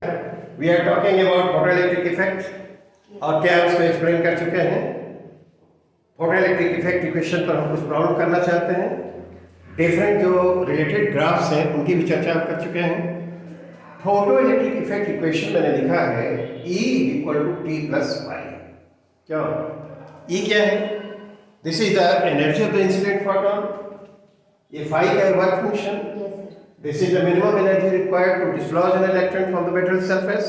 We are talking about photoelectric effect और क्या उसको एक्सप्लेन कर चुके हैं। फोटोइलेक्ट्रिक इफेक्ट इक्वेशन पर हम कुछ प्रॉब्लम करना चाहते हैं। डिफरेंट जो रिलेटेड ग्राफ्स हैं उनकी भी चर्चा हम कर चुके हैं। फोटोइलेक्ट्रिक इफेक्ट इक्वेशन मैंने लिखा है E equal to T plus Y. क्यों E क्या है? This is the energy of the incident photon. ये फाई का work function. This is the minimum energy required to dislodge an electron from the metal surface.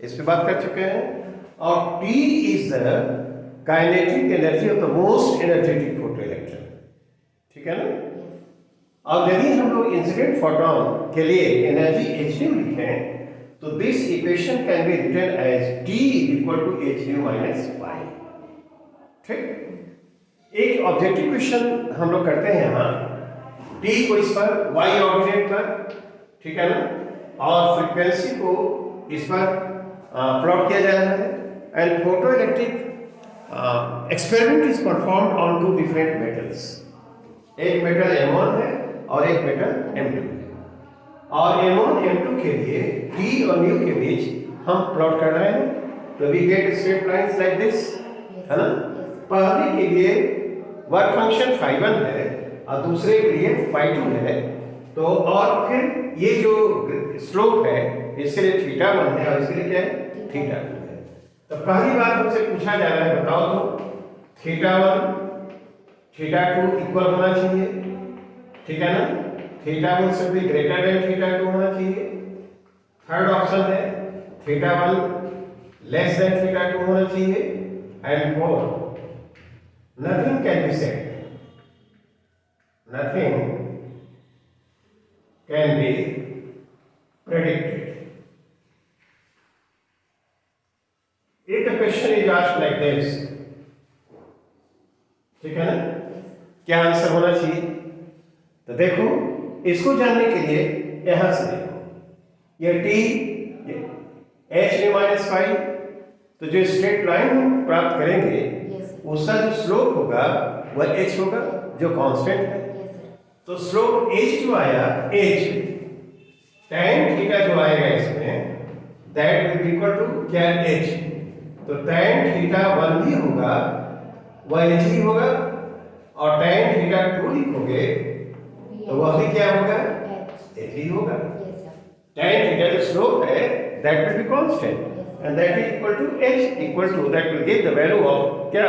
इस पे बात कर चुके हैं। और T is the kinetic energy of the most energetic photoelectron. ठीक है ना? अब यदि हम लोग इंसिडेंट फोटोन के लिए एनर्जी hν लिखें तो this equation can be written as T equal to hν minus y। ठीक, एक ऑब्जेक्टिव क्वेश्चन हम लोग करते हैं यहाँ T को इस पर y ऑब्जेक्ट पर, ठीक है ना, और फ्रीक्वेंसी को इस पर प्लॉट किया जा रहा है। And photoelectric experiment is performed on two different metals. एक मेटल M1 है और एक मेटल M2 है। और M1 M2 के लिए T और न्यू के बीच हम प्लॉट कर रहे हैं। तो we get straight lines like this, है ना। पहले के लिए वर्क फंक्शन φ1 है और दूसरे के लिए φ2 है। तो और फिर ये जो स्लोप है इसके लिए θ1 है और इसके लिए क्या है? θ2 है। तो पहली बात हमसे पूछा जा रहा है, बताओ तो θ1 θ2 इक्वल होना चाहिए, ठीक है ना। θ1 से भी ग्रेटर देन θ2 होना चाहिए। थर्ड ऑप्शन है θ1 लेस देन θ2 होना चाहिए। And fourth, nothing can be said, nothing can be predicted. If the question is asked like this, ठीक है ना, क्या आंसर होना चाहिए? तो देखो, इसको जानने के लिए यहां से देखो, ये T hν माइनस फाई, तो जो स्ट्रेट लाइन हम प्राप्त करेंगे उसका जो स्लोप होगा वह h होगा जो कांस्टेंट है। तो स्लोप h जो आया, h tan थीटा जो आएगा इसमें that will be equal to क्या? h। तो tan θ1 भी होगा वह h ही होगा और tan θ2 लिखोगे तो वह भी क्या होगा? h ही होगा। tan θ जो स्लोप है that will be constant and that is equal to h equal to that will give the value of क्या?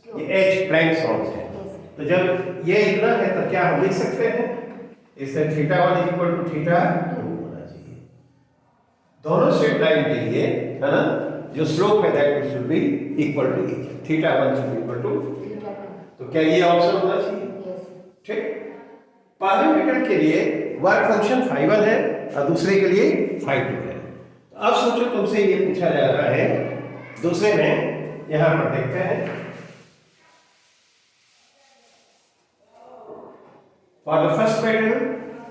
ये h प्लैंक्स कांस्टेंट। तो जब ये इतना है तो क्या हम लिख सकते हैं इससे θ1 is equal to θ2 होना चाहिए दोनों स्ट्रेट लाइन के लिए, है ना। जो स्लोप है that should be equal to θ1 should be equal to. तो क्या ये ऑप्शन होना चाहिए? ठीक। पहले मेटल के लिए वर्क फंक्शन φ1 है और दूसरे के लिए φ2 है। अब सोचो तुमसे ये पूछा जा रहा है दूसरे में, यहां पर देखते हैं for the first metal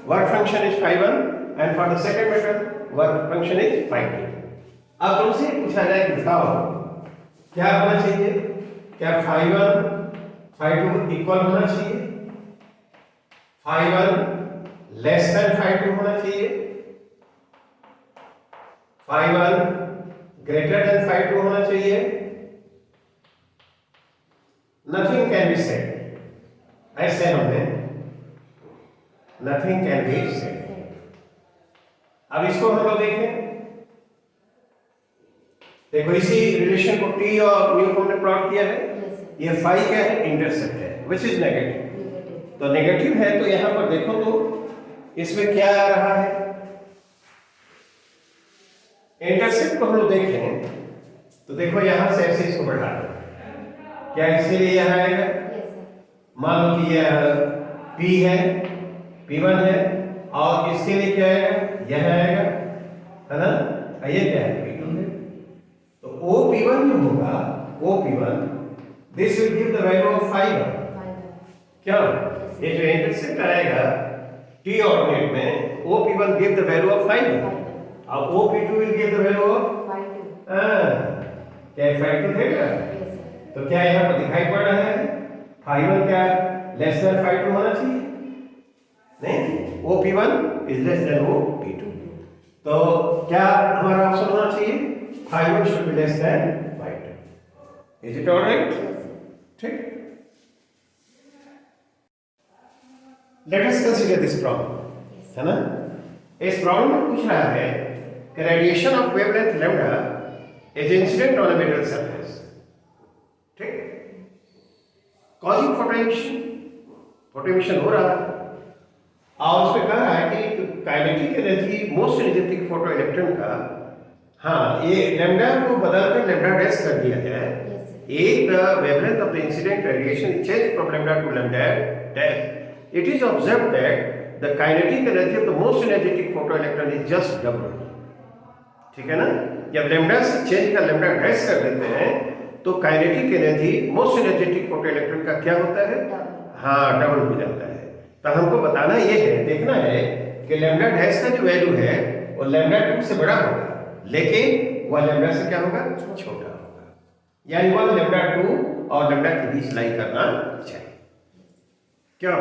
work function is φ1 and for the second metal work function is φ2। अब तुमसे पूछा जाए कि बताओ क्या होना चाहिए? क्या φ1 φ2 इक्वल होना चाहिए? φ1 लेस देन φ2 होना चाहिए? φ1 ग्रेटर देन φ2 होना चाहिए? नथिंग कैन बी सेड, ऐसे हमने नथिंग कैन बी सेड। अब इसको हम लोग देखें, देखो इसी रिलेशन को T और न्यू को हमने प्लॉट किया है। ये फाई क्या है? इंटरसेप्ट है विच इज नेगेटिव। तो नेगेटिव है तो यहां पर देखो तो इसमें क्या आ रहा है? इंटरसेप्ट को हम लोग देखें तो देखो यहां से ऐसे इसको बढ़ा दो, क्या इसके लिए यहां आएगा? मान लो कि यह P है, P1 है और इसके लिए क्या आएगा? यह आएगा, है ना। ये क्या है? P2 है। तो OP1 जो होगा, OP1 this will give the value of φ1। क्या ये जो इंटरसेप्ट आएगा T ऑर्डिनेट में OP1 give the value of φ1। अब OP2 will give the value of φ2। क्या φ2 देगा? तो क्या यहाँ पर दिखाई पड़ रहा है φ1 क्या लेस देन φ2 होना चाहिए? नहीं, OP1 is less than OP2। तो क्या हमारा ऑप्शन होना चाहिए phi1 should be less than phi2. Is it all right? ठीक. Let us consider this problem. है ना? इस प्रॉब्लम में पूछ रहा है कि radiation of wavelength lambda is incident on a metal surface. ठीक. कॉजिंग फोटो हो रहा है और उसमें कह रहा है कि kinetic energy most energetic photo electron का, हाँ, ये लैम्डा को बदलकर लैम्डा डैश कर दिया जाए. एक the wavelength of the incident radiation change from lambda two lambda dash. It is observed that the kinetic energy of the most energetic photoelectron is just double. ठीक है ना? जब लैम्डा से चेंज कर लैम्डा डैश कर देते हैं तो kinetic energy most energetic photoelectron का क्या होता है? हाँ, डबल हो जाता है. तो हमको बताना ये है, देखना है कि लैम्डा डैश का जो वैल्यू है वो लैम्डा 2 से बड़ा होगा, लेकिन वह लैम्डा से क्या होगा? छोटा होगा. यानी वह लैम्डा 2 और लैम्डा के बीच लाई करना चाहिए. क्यों?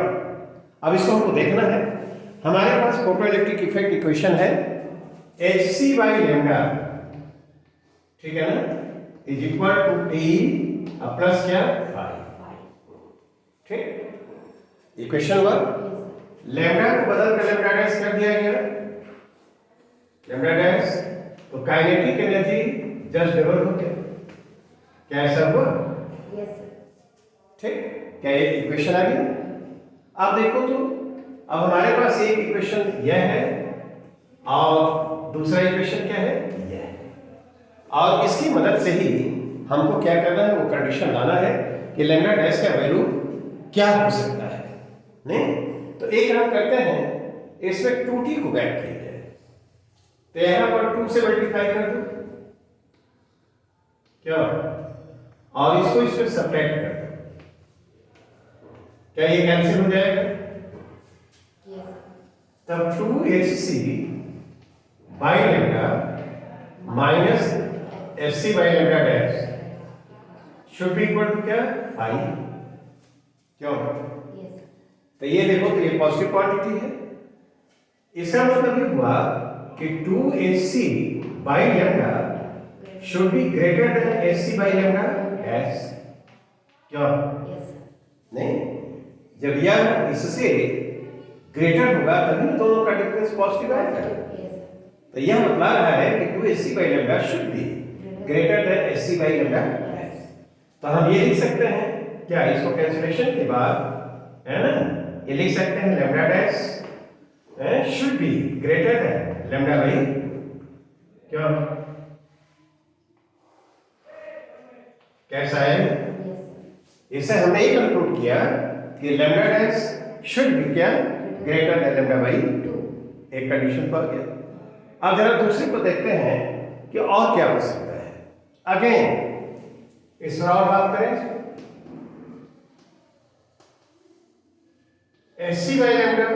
अब इसको हमको देखना है. हमारे पास फोटोइलेक्ट्रिक इफेक्ट इक्वेशन है hc बाई लैम्डा, ठीक है ना, is equal to T plus क्या फाई. ठीक. इक्वेशन 1 लैम्डा को बदल कर लैम्डा डैश कर दिया गया, लैम्डा डैश, तो काइनेटिक एनर्जी जस्ट डबल हो गया. क्या ऐसा हुआ? Yes sir. ठीक. क्या ये इक्वेशन आ गया? आप देखो तो अब हमारे पास एक इक्वेशन यह है और दूसरा इक्वेशन क्या है? यह है. और इसकी मदद से ही हमको क्या करना है, वो कंडीशन लाना है कि लैम्डा डैश का वैल्यू क्या हो सकता है. नहीं तो एक काम करते हैं, इसमें 2t को बैक कीजिए, तो यहां पर 2 से मल्टीप्लाई कर दो क्या, और इसको इसमें सब्ट्रैक्ट कर दो. क्या ये कैंसिल हो जाएगा? यस. तब 2hc by lambda minus fc by lambda dash should be equal to क्या? फाई. क्यों? यस. तो ये देखो, तो ये पॉजिटिव क्वांटिटी है. इसका मतलब ये हुआ कि 2hc by lambda should be greater than hc by lambda dash. क्यों? यस. नहीं, जब यह इससे ग्रेटर होगा तभी दोनों का डिफरेंस पॉजिटिव आएगा. तो यह बता रहा है कि 2hc by lambda should be greater than hc by lambda. तो हम ये लिख सकते हैं क्या, इसको कैंसिलेशन के बाद, है ना, ये लिख सकते हैं lambda dash should be greater than lambda by क्या, कैसा है? इससे हमने ये कंक्लूड किया कि लैम्डा डैश शुड बी क्या, ग्रेटर देन लैम्डा बाई 2. एक कंडीशन पर गया. अब जरा दूसरे को देखते हैं कि और क्या हो सकता है. अगेन इस पर और बात करें. hc by lambda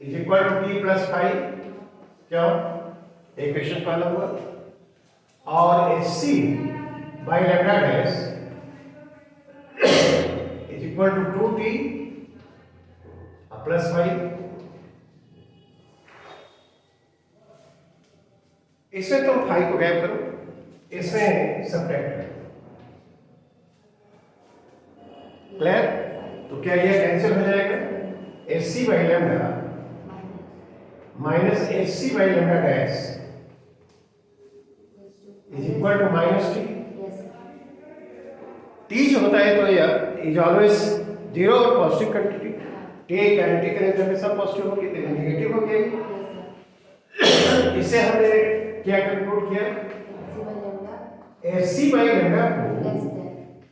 is equal to t plus phi. क्या इक्वेशन पहला हुआ, और hc by lambda dash is equal to 2t plus phi. इसमें तुम फाई को गैप करो, इसमें सब्ट्रैक्ट करो. क्लियर? तो क्या यह कैंसिल हो जाएगा? hc by lambda minus hc by lambda dash is equal to minus T. T जो होता है तो यह इज ऑलवेज जीरो और positive quantity. T kinetic energy हमेशा पॉजिटिव होगी, तो नेगेटिव हो गई. इससे हमने क्या कंक्लूड किया? hc बाई लैम्डा को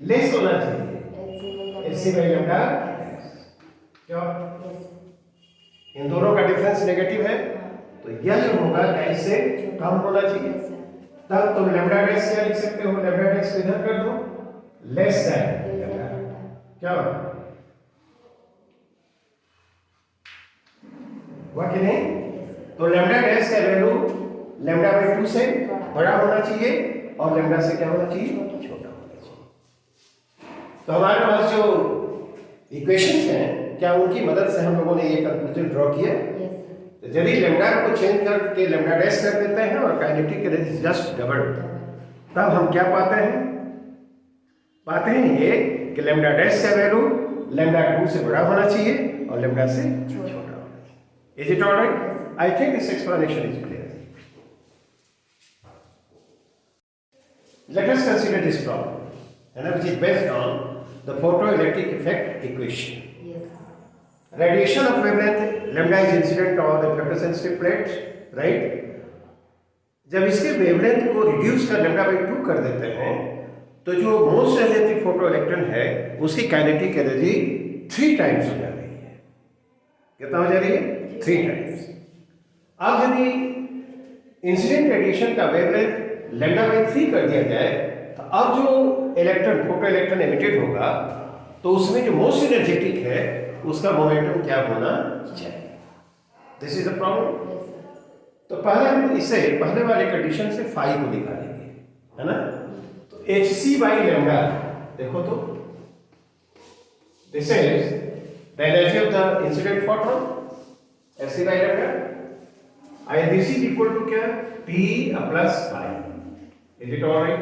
लेस होना चाहिए hc बाई लैम्डा. क्या इन दोनों का डिफरेंस नेगेटिव है, तो यह जो होगा क्या इससे कम होना चाहिए. तब तुम लैम्डा डैश क्या लिख सकते हो? लैम्डा डैश को इधर कर दो, लेस देन लैम्डा. क्या हुआ कि नहीं? तो लैम्डा डैश का वैल्यू लैम्डा बाई 2 से बड़ा होना चाहिए और लैम्डा से क्या होना चाहिए? छोटा होना चाहिए. तो हमारे पास जो इक्वेशंस हैं, क्या उनकी मदद से हम लोगों ने ये कंक्लूजन ड्रॉ किया? तो यदि लेमडा को चेंज करके लेमडा डैश कर देते हैं और काइनेटिक एनर्जी जस्ट डबल, तब हम क्या पाते हैं ये कि लेमडा डैश का वैल्यू लेमडा 2 से बड़ा होना चाहिए और लेमडा से छोटा होना चाहिए। Is it alright? I think this explanation is clear. Let us consider this problem, which is based on the photoelectric effect equation. Yes. Radiation of wavelength lambda is incident on the photosensitive plates, right? जब इसके wavelength को reduce कर lambda by 2 कर देते हैं तो जो most energetic photoelectron है उसकी काइनेटिक एनर्जी 3 टाइम्स हो जा रही है। कितना हो जा रही है? 3 टाइम्स। अब यदि इंसिडेंट रेडिएशन का वेवलेंथ लैम्डा बाई 3 कर दिया जाए तो अब जो इलेक्ट्रॉन फोटो इलेक्ट्रॉन एमिटेड होगा तो उसमें जो मोस्ट एनर्जेटिक है उसका मोमेंटम क्या होना चाहिए? This is the problem. तो पहले हम इसे पहले वाले कंडीशन से फाई को निकालेंगे, है ना? तो एच सी बाई लैम्डा, देखो तो this is the energy of the incident photon, H C by lambda, and this is equal to क्या? T plus phi. Is it alright?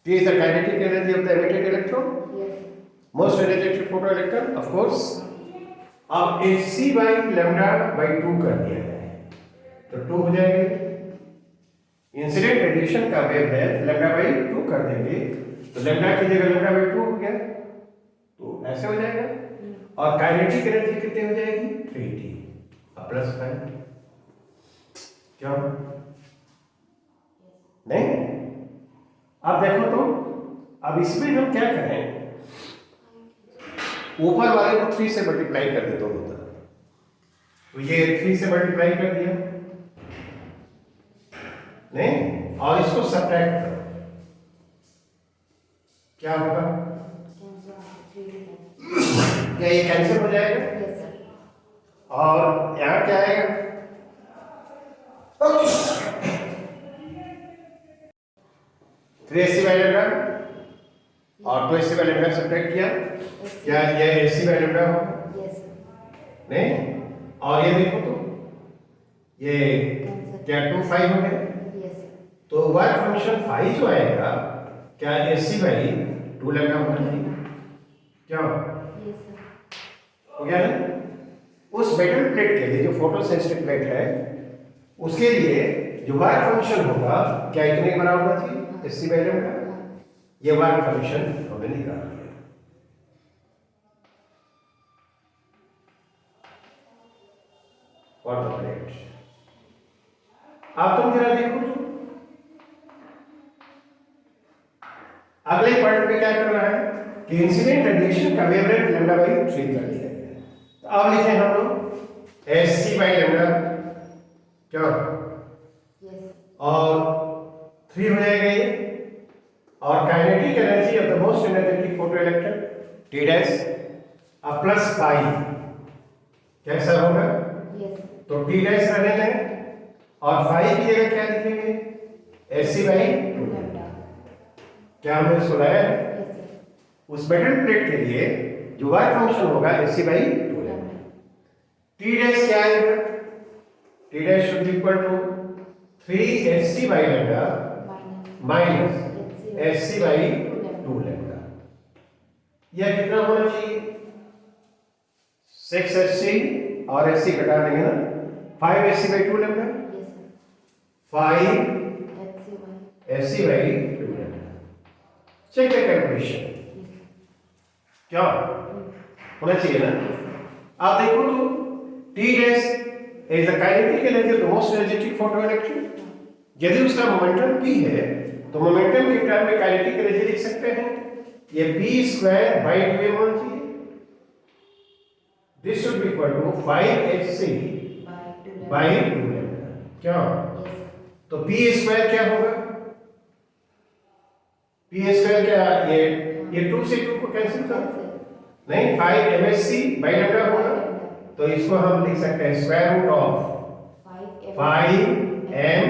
T is the kinetic energy of the emitted electron. Yes. Most energetic photoelectron, of course. अब hc by lambda by 2 कर दिया जाए तो 2 हो जाएंगे। Incident radiation का wavelength lambda by 2 कर देंगे तो लैम्डा की जगह लैम्डा बाई 2 हो गया, तो ऐसे हो जाएगा। और काइनेटिक एनर्जी कितनी हो जाएगी? 3t plus 5। क्यों नहीं? अब देखो तो अब इसमें हम क्या करें, ऊपर वाले को 3 से मल्टीप्लाई कर दे दोनों तरफ, तो ये 3 से मल्टीप्लाई कर दिया नहीं, और इसको सब्ट्रैक्ट करो, क्या होगा? क्या ये कैंसिल हो जाएगा? Yes, sir. और यहां क्या आएगा? 3ac बाई लैम्डा और 2ac बाई लैम्डा सब्ट्रैक्ट किया, क्या ये ac बाई लैम्डा होगा? Yes, sir. नहीं? और ये देखो तो ये क्या 2 5 हो गया, Yes, sir. तो वर्क फंक्शन 5 जो आएगा क्या ac बाई 2 लैम्डा होना चाहिए? क्या Yes, sir. हो गया ना? उस मेटल प्लेट के लिए जो फोटो सेंसिटिव प्लेट है उसके लिए जो वर्क फंक्शन होगा क्या इतने बड़ा होना चाहिए? AC by lambda. ये वर्क फंक्शन हमने निकाल दिया। फॉर द प्लेट अब तुम जरा देखो तो अगले पार्ट में क्या कर रहा है कि इंसिडेंट रेडिएशन का वेवलेंथ लैम्डा बाई 3 कर दिया गया। तो अब लिखें हम लोग एससी बाई लैम्डा, क्या Yes, sir. और 3 हो जाएगा ये, और kinetic energy of the most energetic photoelectron T dash अब प्लस 5 कैसा होगा? Yes, sir. तो टी डैश रहने दें और 5 की जगह क्या लिखेंगे? SC by 2 Lambda. क्या हमने इसको लाया है? Yes, sir. उस मेटल प्लेट के लिए जो वर्क फंक्शन होगा SC by 2 Lambda. T dash क्या आएगा? T dash should be equal to 3 SC by lambda minus SC by 2 lambda. यह कितना होना चाहिए? 6 एससी और एससी घटा देंगे ना, 5 SC by 2 lambda, Yes, sir. 5 HCY. SC by 2 lambda. Check the calculation, Yes, sir. क्या होना चाहिए ना? Yes, sir. आप देखो तो T dash is the kinetic energy of the most energetic photoelectron. यदि उसका मोमेंटम p है तो मोमेंटम के टर्म में काइनेटिक एनर्जी लिख सकते हैं, ये p² बाई 2m होना चाहिए। This should be equal to 5hc By 2 by lambda. 2 lambda, क्या? Yes, sir. तो p² क्या होगा? p² क्या ये 2 से 2 को कैंसिल Yes, करो, sir. नहीं 5 msc बाई लैम्डा होगा, तो इसको हम लिख सकते हैं square root of 5 m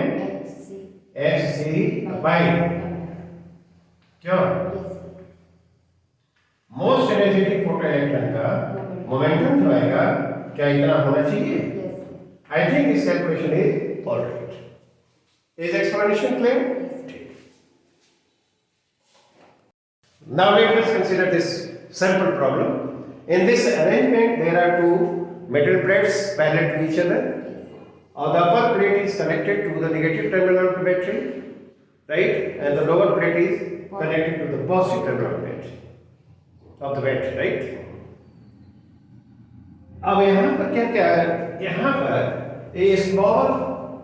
hc by, क्या? Yes, sir. Most energetic photoelectron का मोमेंटम जो आएगा क्या इतना होना चाहिए? Yes, sir. I think this calculation is all right. Is explanation clear? Yes. Now let us consider this sample problem. In this arrangement, there are two metal plates parallel to each other. Or the upper plate is connected to the negative terminal of the battery, right? And the lower plate is connected to the positive terminal of the battery, right? अब यहाँ पर क्या क्या है? यहाँ पर a small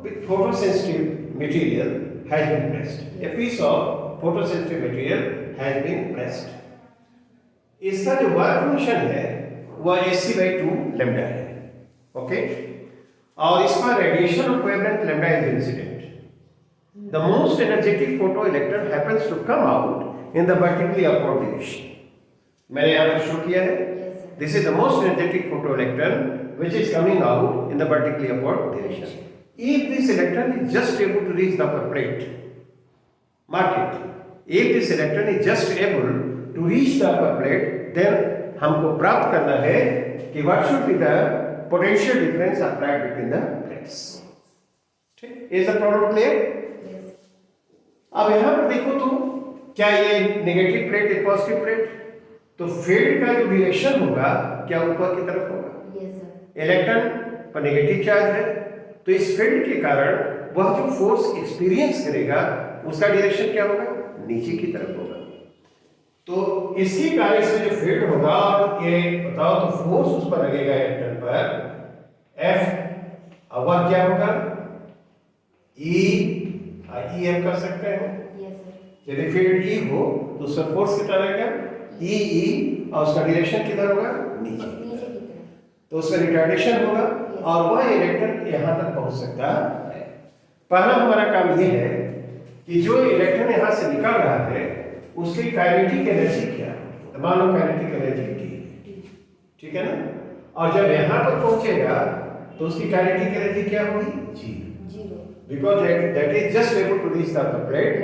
with photosensitive material has been pressed. A piece of photosensitive material has been pressed. इसका जो वर्क फंक्शन है वह AC/2 लैम्डा है, ओके? और इसका radiation of wavelength lambda is incident. The most energetic photoelectron happens to come out in the vertically upward direction. मैंने यहाँ पर शो किया है. This is the most energetic photoelectron which is coming out in the vertically upward direction. If this electron is just able to reach the upper plate, mark it. If this electron is just able to reach the upper plate, then हमको प्राप्त करना है कि what should be the potential difference applied between the plates. ठीक? Is the problem clear? Yes. अब यहाँ पर देखो तो क्या ये नेगेटिव प्लेट है पॉजिटिव प्लेट? तो फील्ड का जो डायरेक्शन होगा क्या ऊपर की तरफ होगा? Yes, sir. इलेक्ट्रॉन पर नेगेटिव चार्ज है, तो इस फील्ड के कारण वह जो फोर्स एक्सपीरियंस करेगा उसका डायरेक्शन क्या होगा? नीचे की तरफ होगा. तो इसी कारण से जो फील्ड होगा, ये बताओ तो फोर्स उस पर लगेगा इलेक्ट्रॉन पर F, अब वह क्या होगा? E हम कर सकते हैं. Yes, sir. यदि फील्ड E हो तो उसका फोर्स कितना रहेगा? E और उसका डायरेक्शन किधर होगा? नीचे. नीचे की तरफ. तो उसका रिटार्डेशन होगा और वह इलेक्ट्रॉन यहाँ तक पहुँच सकता है. पहला हमारा काम यह है कि जो इलेक्ट्रॉन यहाँ से निकल रहा है उसकी काइनेटिक एनर्जी क्या है. मान लो काइनेटिक एनर्जी T, ठीक है ना? और जब यहाँ पर पहुँचेगा तो उसकी काइनेटिक एनर्जी क्या होगी? Zero. Because that is just able to reach the plate.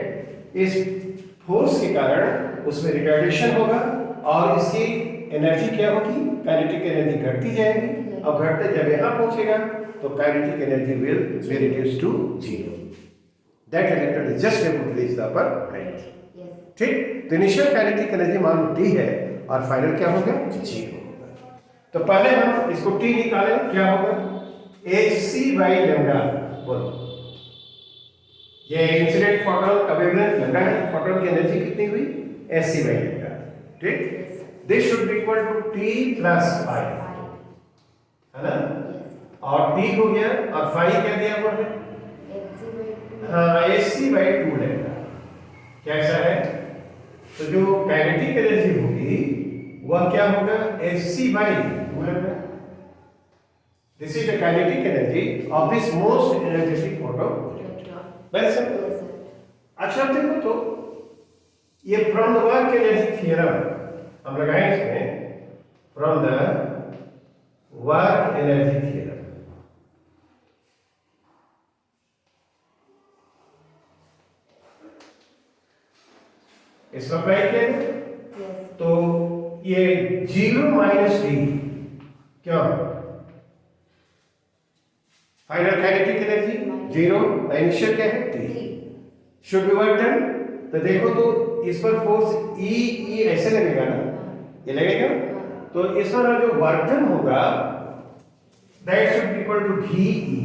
इस फोर्स के कारण उसमें रिटार्डेशन होगा और इसकी एनर्जी क्या होगी? काइनेटिक एनर्जी घटती जाएगी और घटते जब यहाँ पहुँचेगा तो kinetic energy will be reduce to zero. That electron is just able to reach the upper plate. Yes. ठीक? तो इनिशियल काइनेटिक एनर्जी मान लो T है और फाइनल क्या होगा? जीरो होगा. तो पहले हम इसको T निकालें, क्या होगा? hc/λ. बोलो, ये इंसिडेंट फोटोन का वेवलेंथ लैम्डा है. फोटोन की एनर्जी कितनी हुई? hc/λ. ठीक? Yes. This should be equal to T plus phi, है ना? Yes. और T हो गया और फाई क्या दिया हुआ है? hc/2. हाँ, hc/2 लैम्डा. कैसा है? तो जो काइनेटिक एनर्जी होगी वह क्या होगा? hc/2 lambda. This is the kinetic energy of this most energetic photo. Electron. Very simple. Yes, sir. अच्छा देखो तो ये from the work energy theorem हम लगाएं इसमें. From the work energy theorem इसमें अप्लाई किया है. Yes. तो ये 0 माइनस डी क्यों? फाइनल काइनेटिक एनर्जी 0, इनिशियल क्या है? T. T. Should B work done. तो देखो तो इस पर फोर्स E ऐसे लगेगा ना, ये लगेगा. तो इस पर जो वर्क डन होगा that should be equal to VE.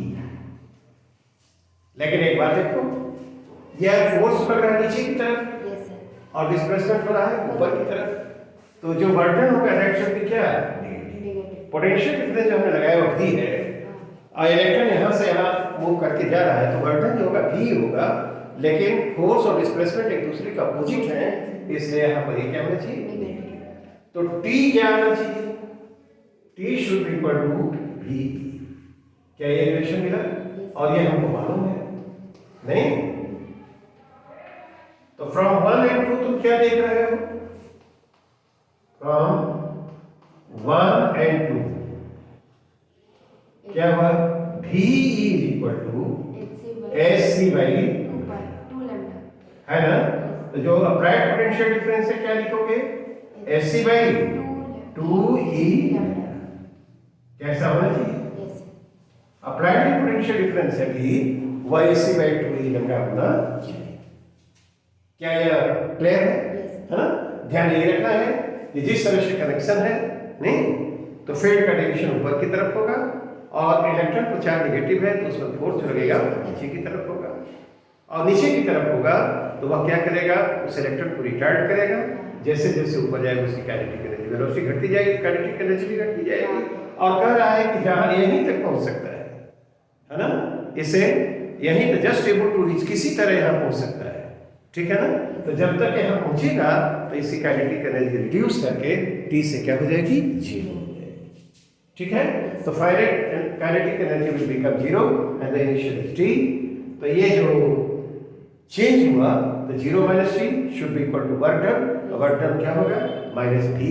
लेकिन एक बात देखो, यह फोर्स पड़ रहा है नीचे की तरफ Yes, sir. और डिस्प्लेसमेंट हो रहा है ऊपर की तरफ. तो जो वर्क डन होगा दैट शुड बी क्या? Negative. पोटेंशियल डिफरेंस जो हमने लगाया वो V है और इलेक्ट्रॉन यहाँ से यहाँ मूव करके जा रहा है तो वर्क डन जो होगा V होगा. लेकिन फोर्स और डिस्प्लेसमेंट एक दूसरे का अपोजिट है, इसलिए यहाँ पर ये क्या होना चाहिए? Negative. तो T क्या आना चाहिए? T should be equal to VE. क्या ये रिलेशन मिला? और ये हमको मालूम है नहीं? तो फ्रॉम 1 and 2 तुम क्या देख रहे हो? फ्रॉम 1 and 2 क्या हुआ? VE is equal to hc/2 2 lambda. है ना? तो जो अप्लाइड पोटेंशियल डिफरेंस है क्या लिखोगे? hc/2E. lambda. कैसा होना चाहिए? Yes. अप्लाइड पोटेंशियल डिफरेंस है भी वह AC/2E लैम्डा होना चाहिए। क्या यह क्लियर है? है ना? ध्यान ये रखना है कि जिस तरह से कनेक्शन है नहीं तो फील्ड का डायरेक्शन ऊपर की तरफ होगा और इलेक्ट्रॉन को चार्ज नेगेटिव है तो उसका फोर्स जो लगेगा नीचे की तरफ होगा और नीचे की तरफ होगा तो वह क्या करेगा उस इलेक्ट्रॉन को रिटार्ड करेगा। जैसे जैसे ऊपर जाएगा उसकी काइनेटिक एनर्जी वेलोसिटी घटती जाएगी तो काइनेटिक एनर्जी भी घटती जाएगी और कह रहा है कि जहां यहीं तक पहुंच सकता है ना? इसे यहीं तक जस्ट एबल टू रीच किसी तरह यहां पहुंच सकता है, ठीक है ना? तो जब तक यहां पहुंचेगा तो इसकी काइनेटिक एनर्जी रिड्यूस करके T से क्या हो जाएगी 0 हो जाएगी, ठीक है? तो finite kinetic energy will become 0 and the initial is T। तो ये जो चेंज हुआ तो 0 - T should be equal to work done. Work done क्या होगा -V।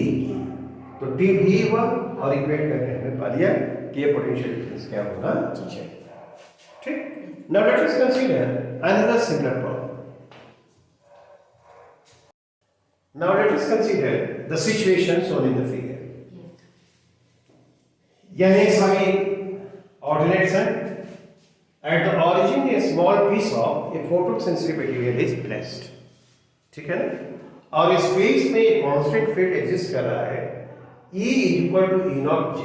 तो T भी हुआ और इक्वेट करके हमने पा लिया कि ये पोटेंशियल डिफरेंस क्या होना चाहिए, ठीक? Now let us consider another similar problem. Now let us consider the situation shown in the figure. यानी सभी ऑर्डिनेट्स हैं। At the origin, a small piece of a photosensitive material is placed, ठीक है ना? और स्पेस में एक constant field exist कर रहा है E = E0J।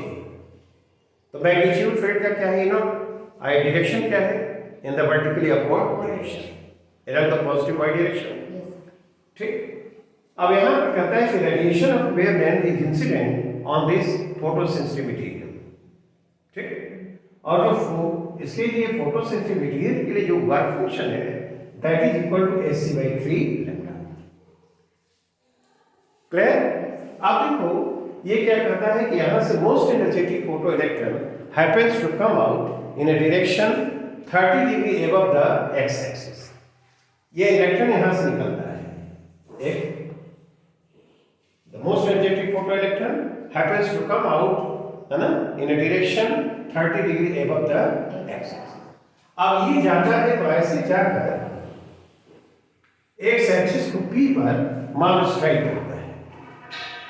तो मैग्नीट्यूड फील्ड का क्या है E0, आई डायरेक्शन क्या है इन the vertically upward direction along the positive y direction, ठीक? अब यहाँ पर कहता है कि radiation of wavelength is incident on this photosensitive material, ठीक? और जो इसके लिए फोटोसेंसिटिव मटेरियल के लिए जो वर्क फंक्शन है that is equal to Sc/3 lambda. Clear? अब देखो ये क्या कहता है कि यहां से most energetic photo electron happens to come out in a direction 30 degree above the x axis. ये इलेक्ट्रॉन यहां से निकलता है एक the most energetic photo electron happens to come out, है ना, in a direction 30 degree above the x axis. अब ये जाता है तो ऐसे जाकर x एक्सिस को P पर मान स्ट्राइक करता है।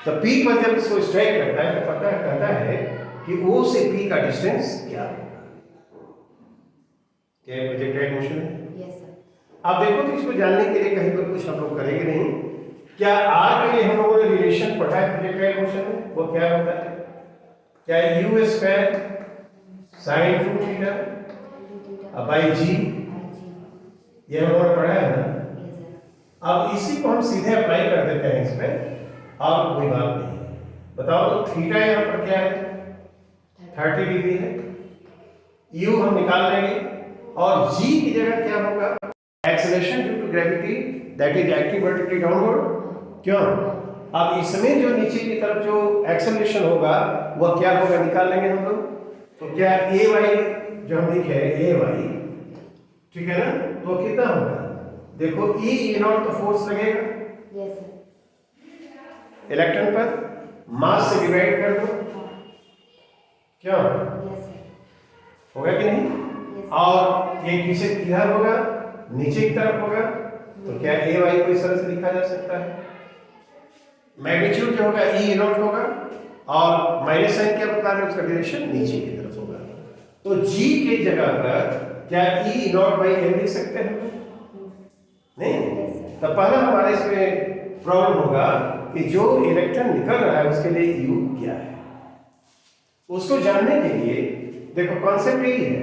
तो P पर जब इसको स्ट्राइक करता है तो पता कहता है कि O से P का डिस्टेंस क्या होगा। क्या प्रोजेक्टाइल मोशन है? Yes sir. अब देखो तो इसको जानने के लिए कहीं पर कुछ हम लोग करेंगे नहीं। क्या R के लिए हम लोगों ने रिलेशन पढ़ा है प्रोजेक्टाइल मोशन में? वो क्या होता है? क्या U² sin 2θ by G, ये हम लोगों ने पढ़ा है ना? अब इसी को हम सीधे अप्लाई कर देते हैं इस पे और कोई बात नहीं है। बताओ तो थीटा यहाँ पर क्या है 30 डिग्री है, U हम निकाल लेंगे और G की जगह क्या होगा acceleration due to gravity that is active vertically downward. क्यों? अब इसमें जो नीचे की तरफ जो एक्सेलरेशन होगा वह क्या होगा निकाल लेंगे हम लोग। तो क्या AY जो हम लिखे AY, ठीक है ना, तो कितना होगा देखो E0 तो फोर्स लगेगा यस सर। इलेक्ट्रॉन पर, मास से डिवाइड कर दो, क्यों यस सर। होगा कि नहीं? Yes. और ये किसे किधर होगा नीचे की तरफ होगा। तो क्या AY को इस तरह से लिखा जा सकता है, मैग्नीट्यूड जो होगा E0 होगा और माइनस साइन क्या बता रहे हैं उसका डायरेक्शन नीचे की तरफ होगा। तो G के जगह पर क्या E0/m लिख सकते हैं? नहीं। तो पहला हमारे इसमें प्रॉब्लम होगा कि जो इलेक्ट्रॉन निकल रहा है उसके लिए U क्या है, उसको जानने के लिए देखो कॉन्सेप्ट यही है।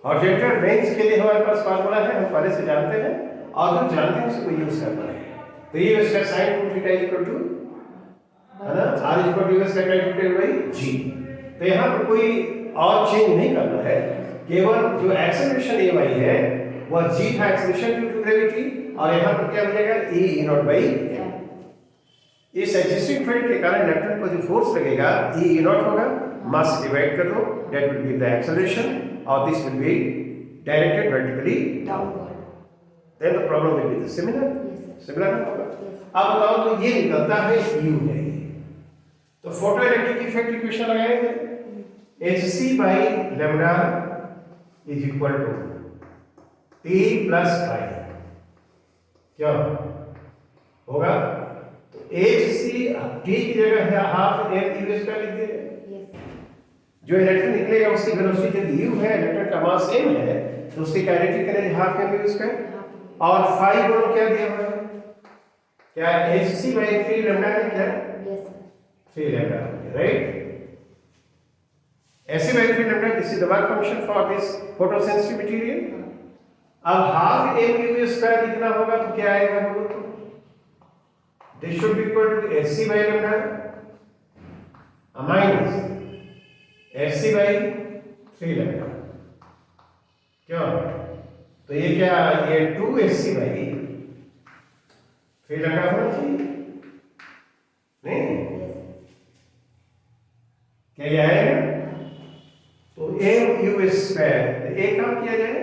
हॉरिजॉन्टल रेंज के लिए हमारे पास फार्मूला है, हम पहले से जानते हैं और जो जानते हैं उसको यूज करना है। तो ये उसका sin 2θ इक्वल टू, है ना, R इक्वल टू उसका डाइवर्टेड बाय G। तो यहाँ पर कोई और चेंज नहीं करना है, केवल जो एक्सेलरेशन AY है वह G था एक्सेलरेशन ड्यू टू ग्रेविटी और यहाँ पर क्या हो जाएगा E0/m। इस एक्जिस्टिंग फील्ड के कारण इलेक्ट्रॉन पर जो फोर्स लगेगा E0 होगा, मास डिवाइड कर दो that will be the acceleration और this will be directed vertically downward. Then the problem will be the similar होगा। अब बताओ तो ये निकलता है U है ये, तो फोटो इलेक्ट्रिक इफेक्ट इक्वेशन लगाएंगे Hc/λ is equal to T + phi, क्या होगा? तो Hc T की जगह है ½ m U² लिख दीजिए। जो इलेक्ट्रॉन निकलेगा उसकी वेलोसिटी यदि u है, इलेक्ट्रॉन का मास m है, तो उसकी kinetic energy half m square और फाई बोलो क्या दिया हुआ है? क्या hc by 3 लैम्डा है क्या? Yes, sir. 3 lambda right? hc by 3 lambda, this is the work function for this photosensitive material. अब हाफ m u स्क्वायर लिखना होगा तो क्या आएगा बोलो तो? This should be equal to hc by lambda minus hc by 3 lambda. क्यों? तो ये क्या, ये 2hc by 3 लैम्डा होना चाहिए नहीं? क्या ये आएगा? तो mu स्क्वायर एक काम किया जाए,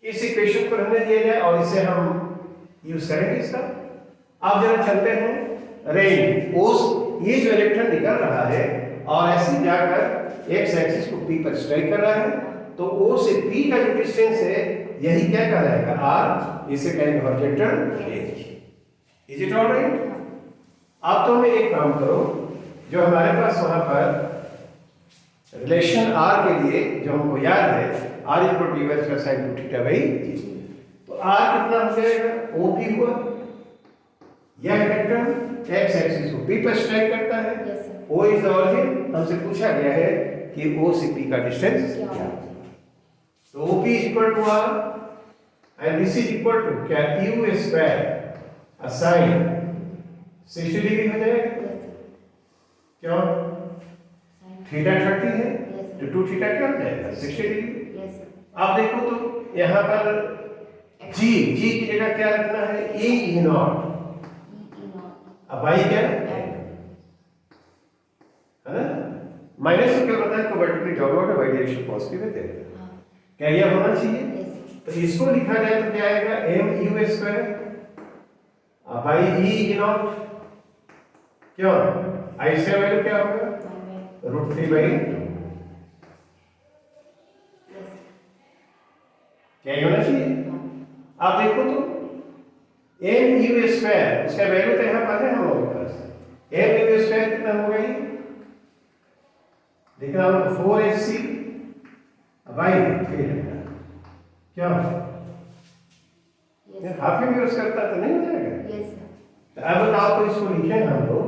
इस इक्वेशन को रहने दिया जाए और इसे हम यूज करेंगे इसका। अब जरा चलते हैं रेंज, उस ये जो इलेक्ट्रॉन निकल रहा है और ऐसे जाकर एक्स एक्सिस को p पर स्ट्राइक कर रहा है, तो O से P का जो डिस्टेंस है यही क्या कहलाएगा? r, इसे कहेंगे horizontal range. Is it alright? अब तो हमें एक काम करो, जो हमारे पास वहां पर रिलेशन r के लिए जो हमको याद है, r इक्वल टू u का sin 2 थीटा बाई g, तो r कितना हो जाएगा? OP हुआ। यह इलेक्ट्रॉन x एक्सिस को p पर स्ट्राइक करता है। Yes, sir. O is the origin, हमसे पूछा गया है कि O से P का डिस्टेंस क्या है। तो OP is equal to R and this is equal to क्या, U स्क्वायर sin 60 डिग्री हो जाएगा। Yes, sir. क्यों? थीटा 30 है Yes, sir. तो 2 थीटा क्या हो जाएगा? 60 डिग्री। Yes, sir. अब देखो तो यहाँ पर G की जगह क्या रखना है? E not. E naught. अब I क्या है ना? माइनस से क्या होता है कि वर्टिकली डाउनवर्ड है, वाई डायरेक्शन पॉजिटिव है देते हैं। हाँ. क्या यह होना चाहिए? Yes, sir. तो इसको लिखा जाए तो क्या आएगा? mu square by e not. क्यों? I से वैल्यू क्या होगा? √3 बाई। Yes, sir. क्या ये होना चाहिए? हाँ. आप देखो तो mu स्क्वायर, उसका वैल्यू तो यहाँ पर है हम लोगों के पास। mu स्क्वायर कितना होगा ये? लिखना होगा 4hc बाई 3 लैम्डा। क्या? Yes, sir. हाफ में यूज करता तो नहीं हो जाएगा। Yes, sir. तो अब बताओ तो इसको लिखे हम लोग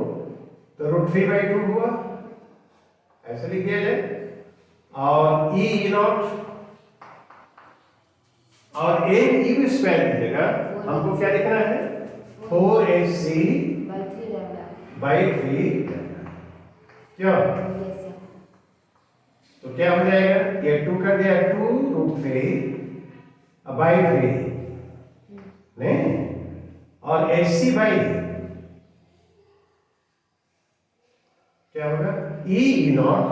तो √3 बाई 2 हुआ, ऐसा लिख दिया जाए। और e नॉट और mu स्क्वायर की जगह हमको क्या लिखना है? 4hc By 3 lambda. बाई 3 क्यों? Yes, sir. तो क्या हो जाएगा? ये 2 कर दिया 2√3 बाई 3 नहीं, और hc बाई क्या होगा? e नॉट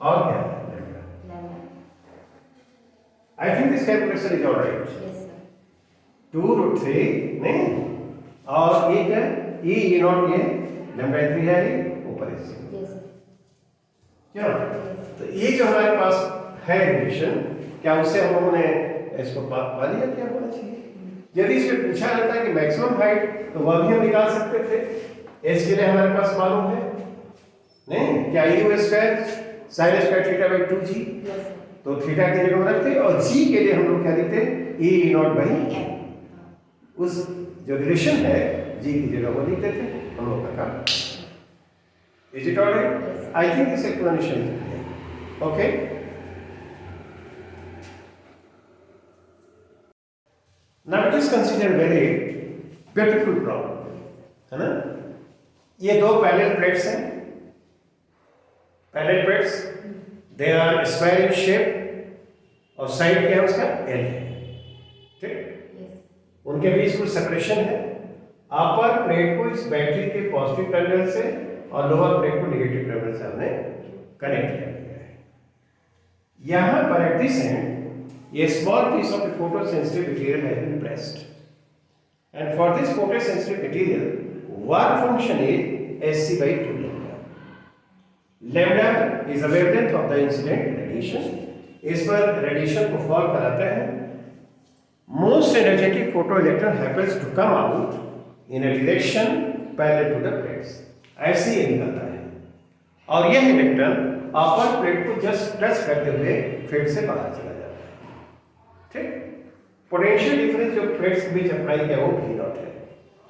और क्या? Lambda. I think this calculation is alright. Yes, sir. 2√3 नहीं, और ये क्या? e नॉट, ये लैम्डा 3 है, ये ऊपर hc। Yes, sir. क्या? Yes. तो ये जो हमारे पास है रिलेशन, क्या उससे हम लोगों ने इसको पा लिया क्या होना चाहिए? यदि इसमें पूछा जाता है कि मैक्सिमम हाइट, तो वह भी हम निकाल सकते थे। एस के लिए हमारे पास मालूम है नहीं, क्या u square sin square theta by 2g, Yes, sir. तो थीटा की जगह रखते और g के लिए हम लोग क्या लिखते? e not by M. उस जो रिलेशन है g की जगह वो लिखते थे हम लोग का काम। Is it alright? Yes. I think this explanation is clear. Okay, now it is consider very beautiful problem, है ना? ये दो पैरेलल प्लेट्स हैं, parallel plates, they are square in shape और साइड क्या है उसका एल है, ठीक? Yes. उनके बीच कुछ सेपरेशन है। अपर प्लेट को इस बैटरी के पॉजिटिव टर्मिनल से और लोअर प्लेट को नेगेटिव टर्मिनल से हमने कनेक्ट कर दिया है। यहाँ पर at this and a small piece of the photosensitive material has been pressed, and for this photosensitive material work function is hc by 2 lambda. Lambda is the wavelength of the incident radiation. इस पर radiation को fall कराता है। Most energetic photoelectron happens to come out in a direction parallel to the plates. ऐसे ही निकलता है और यह इलेक्ट्रॉन अपर प्लेट को जस्ट टच करते हुए फील्ड से बाहर चला जाता है। ठीक, पोटेंशियल डिफरेंस जो प्लेट्स के बीच अप्लाई किया वो भी नॉट है।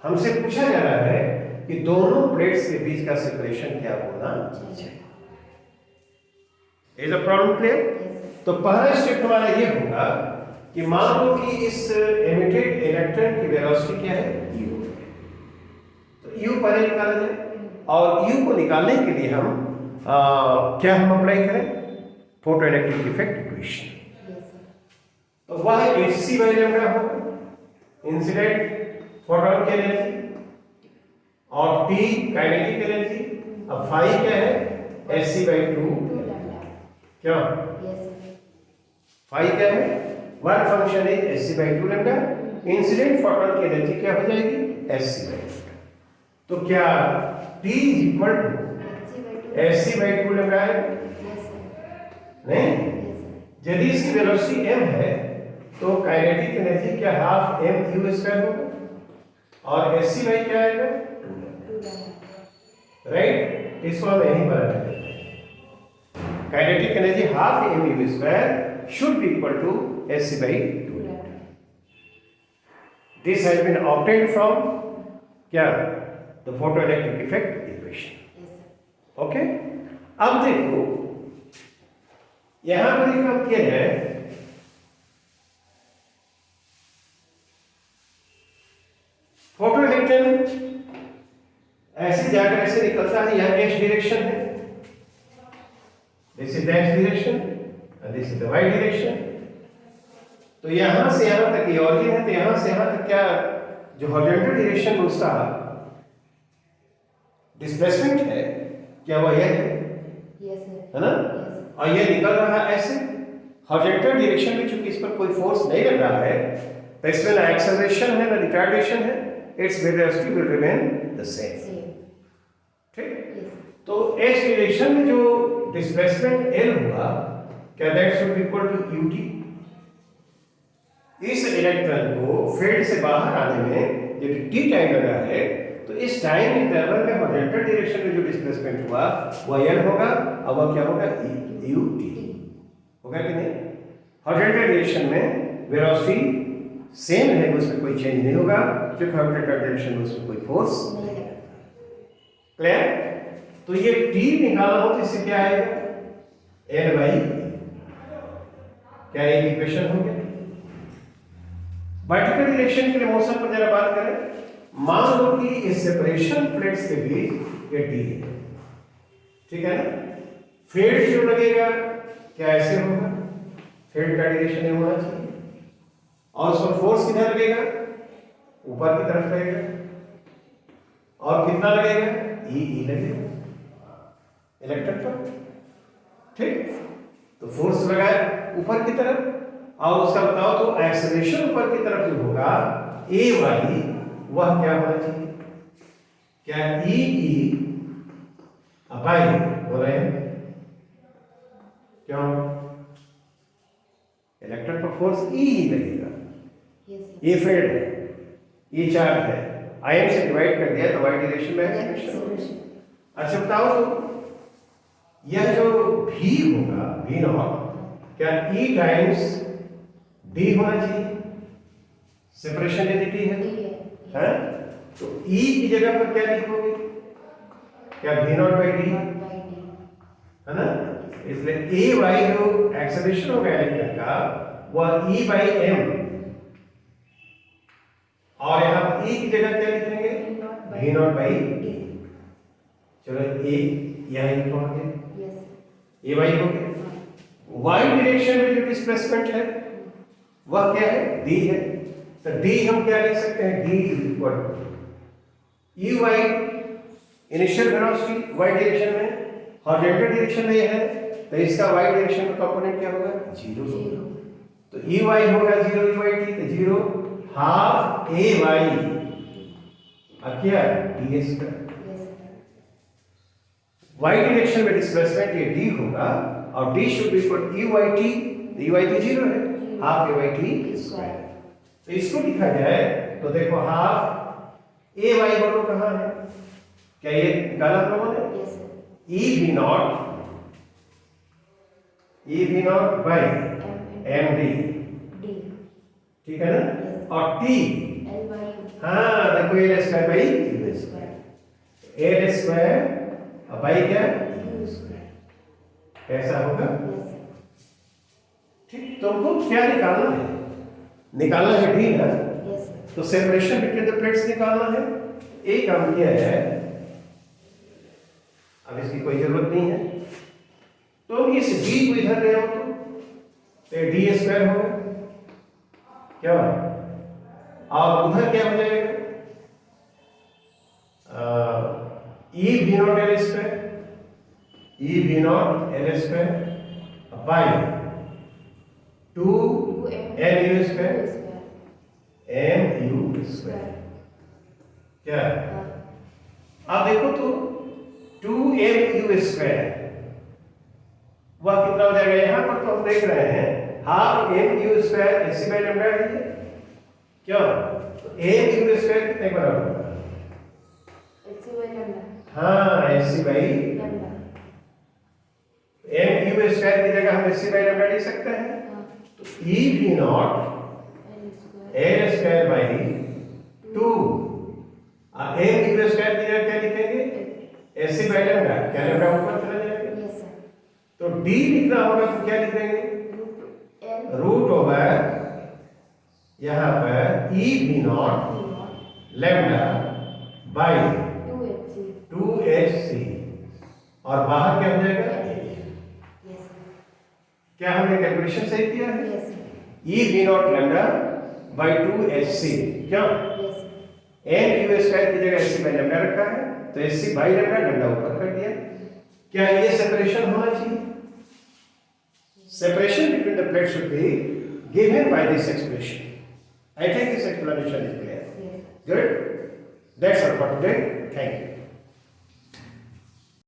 हमसे पूछा जा रहा है कि दोनों प्लेट्स के बीच का सेपरेशन क्या होना चाहिए। Is a problem clear? Yes, sir. तो पहला स्टेप हमारा ये होगा कि मान लो कि इस एमिटेड इलेक्ट्रॉन की वेलोसिटी क्या है, u। तो u पहले निकाला जाए और u को निकालने के लिए हम क्या हम अप्लाई करें, photoelectric effect equation. Yes, sir. तो वह hc बाई लैम्डा होगा इंसिडेंट फोटोन की एनर्जी और t काइनेटिक एनर्जी। अब फाई क्या है, hc बाई 2 2 lambda. क्या Yes, sir. फाई क्या है, वर्क फंक्शन है hc बाई 2 लैम्डा। इंसिडेंट फोटोन की एनर्जी क्या हो जाएगी, hc बाई 2। तो क्या t is equal to hc by 2. hc by 2 lambda है? Yes, sir. नहीं, Yes, sir. यदि इसकी वेलोसिटी m है तो काइनेटिक एनर्जी क्या हाफ m u स्क्वायर होगा और hc बाई क्या आएगा, 2 लैम्डा। 2 lambda. राइट, इसको हम यहीं पर रख देते हैं। Kinetic energy half m u square should be equal to hc by 2 2 lambda. lambda. This has been obtained from क्या, the photoelectric effect equation. Yes, sir. Okay, अब देखो यहां पर एक काम किया जाए, फोटो इलेक्ट्रॉन ऐसे जाकर ऐसे निकलता है, यह x डायरेक्शन है, this is the x direction and this is the y direction. तो यहां से यहां तक ये ऑरिजिन है, तो यहां से यहां तक क्या जो हॉरिजॉन्टल डायरेक्शन में उसका डिस्प्लेसमेंट है क्या वह यह है, Yes, sir. है ना? Yes, sir. और ये निकल रहा है ऐसे हॉरिजॉन्टल डायरेक्शन में, चूंकि इस पर कोई फोर्स नहीं लग रहा है तो इसमें ना एक्सेलरेशन है ना रिटार्डेशन है, its velocity will remain the same. Same. ठीक, Yes, sir. तो x डायरेक्शन में जो डिस्प्लेसमेंट l हुआ क्या that should be equal to ut। इस इलेक्ट्रॉन को फील्ड से बाहर आने में यदि t टाइम लगा है तो इस टाइम इंटरवल में हॉरिजॉन्टल डायरेक्शन में जो डिस्प्लेसमेंट हुआ वह l होगा और वह क्या होगा, ut होगा कि नहीं। हॉरिजॉन्टल डायरेक्शन में वेलोसिटी सेम है, उसमें कोई चेंज नहीं होगा क्योंकि हॉरिजॉन्टल डायरेक्शन में उसमें कोई फोर्स नहीं लगता. क्लियर। तो ये t निकालना हो तो इससे क्या आएगा, l बाई, क्या एक इक्वेशन हो गया। वर्टिकल डायरेक्शन के लिए मोशन पर जरा बात करें, मान लो कि इस सेपरेशन प्लेट्स के बीच ये d है, ठीक है ना। फील्ड जो लगेगा क्या ऐसे होगा, फील्ड का डायरेक्शन ये होना चाहिए और उसमें फोर्स किधर लगेगा, ऊपर की तरफ लगेगा और कितना लगेगा, ई लगेगा इलेक्ट्रॉन पर। ठीक, तो फोर्स लगाए ऊपर की तरफ और उसका बताओ तो एक्सेलरेशन ऊपर की तरफ जो होगा ए वाली वह क्या होना चाहिए, क्या ई अपाई हो रहे हैं, क्यों इलेक्ट्रॉन पर फोर्स ई ही लगेगा। Yes, sir. ये फील्ड है, ये चार्ज है, आयन से डिवाइड कर दिया तो वाई डायरेक्शन में एक्सेलरेशन होगा। Acceleration. अच्छा बताओ तो यह जो v होगा, v नॉट, क्या e टाइम्स d होना चाहिए, सेपरेशन यदि t है D है. हैं? तो e की जगह पर क्या लिखोगे, क्या v not by d, Not by D. है ना। इसलिए a बाई जो एक्सेलरेशन होगा इलेक्ट्रॉन का वह e बाई m, और यहाँ पर e की जगह क्या लिखेंगे, v नॉट बाई d। चलो a यहाँ लिखो आगे, Yes. a बाई हो गया। y डायरेक्शन में जो डिस्प्लेसमेंट है वह क्या है, d है। तो d हम क्या लिख सकते हैं, d is equal to u y, initial velocity y direction में, हॉरिजॉन्टल डायरेक्शन में है तो इसका y डायरेक्शन में कंपोनेंट क्या होगा, 0 होगा। Zero. तो e y होगा 0 e y t, तो 0 हाफ a y अब क्या d square. Yes, sir. y direction में डिस्प्लेसमेंट ये d होगा और d should be equal to e y t, तो e y t 0 है, half a y t square. तो इसको लिखा जाए तो देखो हाफ a y बोलो कहाँ है, क्या ये निकाला हम लोगों ने, Yes, sir. E V naught by M M D, D ठीक है ना? Yes. और T, L by U हाँ देखो L square by you square, square L square by क्या U square. कैसा होगा? Yes sir. ठीक, तुमको क्या निकालना है? निकालना है डी ना, Yes sir. तो सेपरेशन बिटवीन द प्लेट्स निकालना है। एक काम किया है, अब इसकी कोई जरूरत नहीं है, तो इस डी को इधर ले आओ तो डी स्क्वायर होगा क्या, और उधर क्या हो जाएगा? E V naught L square, e V naught L square by 2 L u square m u square क्या? आप देखो तो 2 एम यू स्क्वायर वह कितना हो जाएगा? यहां पर तो हम देख रहे हैं half m u square AC by lambda है क्या? तो एम यू स्क्वायर कितने बराबर होगा? HC by lambda. हाँ AC by Lambda. M u square की जगह हम एसी बाई लैम्डा ले सकते हैं, हाँ. तो e V naught L square. L square by 2 m u square की जगह क्या लिखेंगे? एसी बाई लैम्डा, क्या लैम्डा ऊपर चला जाएगा, Yes sir. तो डी लिखना होगा तो क्या लिख देंगे? Root L रूट ओवर यहां पर ई V not V naught lambda by 2HC. 2HC और बाहर क्या हो जाएगा? Yes sir. क्या हमने कैलकुलेशन सही किया है? Yes sir. E V naught lambda by 2HC क्या? Yes sir. M u square की जगह एसी बाई लैम्डा रखा है, तो एसी बाई लैम्डा लैम्डा ऊपर कर दिया। क्या ये सेपरेशन होना चाहिए? Separation between the plates should be given by this expression. I think this explanation is clear. Yes sir. Good. That's all for today. Thank you.